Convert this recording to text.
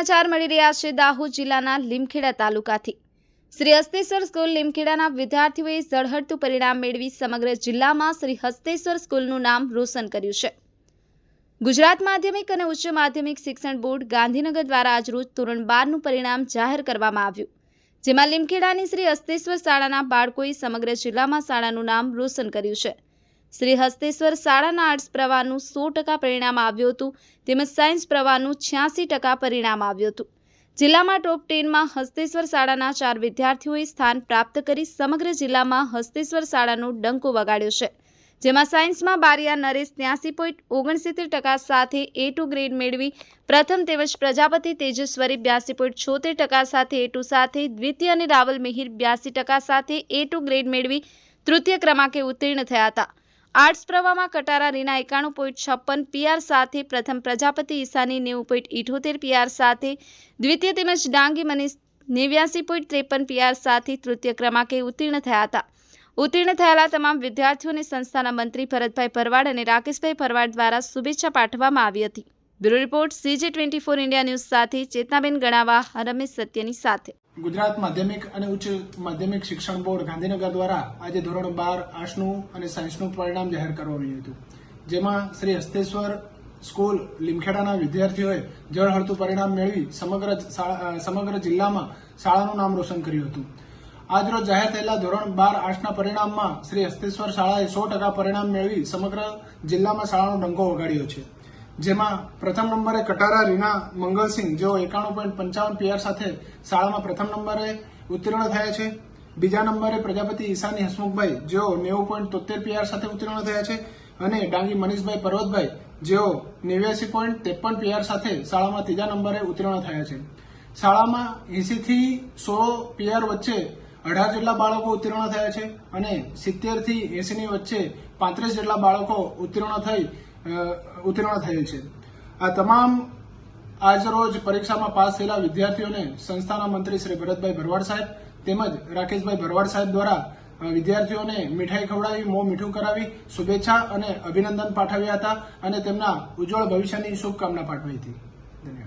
સમાચાર મળી રહ્યા છે દાહોદ જિલ્લાના લીમખેડા તાલુકાથી। શ્રી હસ્તેશ્વર સ્કૂલ લીમખેડાના વિદ્યાર્થીઓએ ઝળહળતું પરિણામ મેળવી સમગ્ર જિલ્લામાં શ્રી હસ્તેશ્વર સ્કૂલનું નામ રોશન કર્યું છે। ગુજરાત માધ્યમિક અને ઉચ્ચ માધ્યમિક શિક્ષણ બોર્ડ ગાંધીનગર દ્વારા આજરોજ ધોરણ 12નું પરિણામ જાહેર કરવામાં આવ્યું, જેમાં લીમખેડાની શ્રી હસ્તેશ્વર શાળાના બાળકોએ સમગ્ર જિલ્લામાં શાળાનું નામ રોશન કર્યું છે। શ્રી હસ્તેશ્વર શાળાના આર્ટ્સ પ્રવાહનું 100% પરિણામ આવ્યું હતું, તેમજ સાયન્સ પ્રવાહનું 86% પરિણામ આવ્યું હતું। જિલ્લામાં ટોપ 10માં હસ્તેશ્વર શાળાના 4 વિદ્યાર્થીઓએ સ્થાન પ્રાપ્ત કરી સમગ્ર જિલ્લામાં હસ્તેશ્વર શાળાનો ડંકો વગાડ્યો છે, જેમાં સાયન્સમાં બારિયા નરેશ 83.69% સાથે A2 ગ્રેડ મેળવી પ્રથમ, તેમજ પ્રજાપતિ તેજેશ્વરી 82.76% સાથે A2 સાથે દ્વિતીય અને રાવલ મિહિર 82% સાથે A2 ગ્રેડ મેળવી તૃતીય ક્રમાંકે ઉત્તીર્ણ થયા હતા। આર્ટ્સ પ્રવાહમાં કટારા રીના 91.56 PR સાથે પ્રથમ, પ્રજાપતિ ઈશાની 90.78 PR સાથે દ્વિતીય, તેમજ ડાંગી મનીષ 89.53 PR સાથે તૃતીય ક્રમાંકે ઉત્તીર્ણ થયા હતા। ઉત્તીર્ણ થયેલા તમામ વિદ્યાર્થીઓને સંસ્થાના મંત્રી ભરતભાઈ ભરવાડ અને રાકેશભાઈ ભરવાડ દ્વારા શુભેચ્છા પાઠવવામાં આવી હતી। Bureau report CJ24 India news સાથે ચેતનાબેન ગણાવા, રમેશ સત્યની સાથે। ગુજરાત માધ્યમિક અને ઉચ્ચ માધ્યમિક શિક્ષણ બોર્ડ ગાંધીનગર દ્વારા આજે ધોરણ 12 આર્ટ્સનું અને સાયન્સનું પરિણામ જાહેર કરવામાં આવ્યું હતું, જેમાં શ્રી હસ્તેશ્વર સ્કૂલ લીમખેડાના વિદ્યાર્થીઓએ ઝળહળતું પરિણામ મેળવી સમગ્ર જિલ્લામાં શાળાનું નામ રોશન કર્યું હતું। આજરોજ જાહેર થયેલા ધોરણ 12 આર્ટ્સના પરિણામમાં શ્રી હસ્તેશ્વર શાળાએ 100% પરિણામ મેળવી સમગ્ર જિલ્લામાં શાળાનો ડંકો વગાડ્યો છે, જેમાં પ્રથમ નંબરે કટારા રીના મંગલસિંહ, જેઓ 91.55 PR સાથે શાળામાં પ્રથમ નંબરે ઉત્તીર્ણ થયા છે। બીજા નંબરે પ્રજાપતિ ઈશાની હસમુખભાઈ, જેઓ 90.73 PR સાથે ઉત્તીર્ણ થયા છે, અને ડાંગી મનીષભાઈ પર્વતભાઈ, જેઓ 89.53 PR સાથે શાળામાં ત્રીજા નંબરે ઉત્તીર્ણ થયા છે। શાળામાં 80 થી 100 PR વચ્ચે 18 જેટલા બાળકો ઉત્તીર્ણ થયા છે, અને 70 થી 80 ની વચ્ચે 35 જેટલા બાળકો ઉત્તીર્ણ થયેલ છે। આ તમામ આજરોજ પરીક્ષામાં પાસ થયેલા વિદ્યાર્થીઓને સંસ્થાના મંત્રી શ્રી ભરતભાઈ ભરવાડ સાહેબ તેમજ રાકેશભાઈ ભરવાડ સાહેબ દ્વારા વિદ્યાર્થીઓને મીઠાઈ ખવડાવી, મોં મીઠું કરાવી શુભેચ્છા અને અભિનંદન પાઠવ્યા હતા, અને તેમના ઉજ્જવળ ભવિષ્યની શુભકામના પાઠવી હતી। ધન્યવાદ।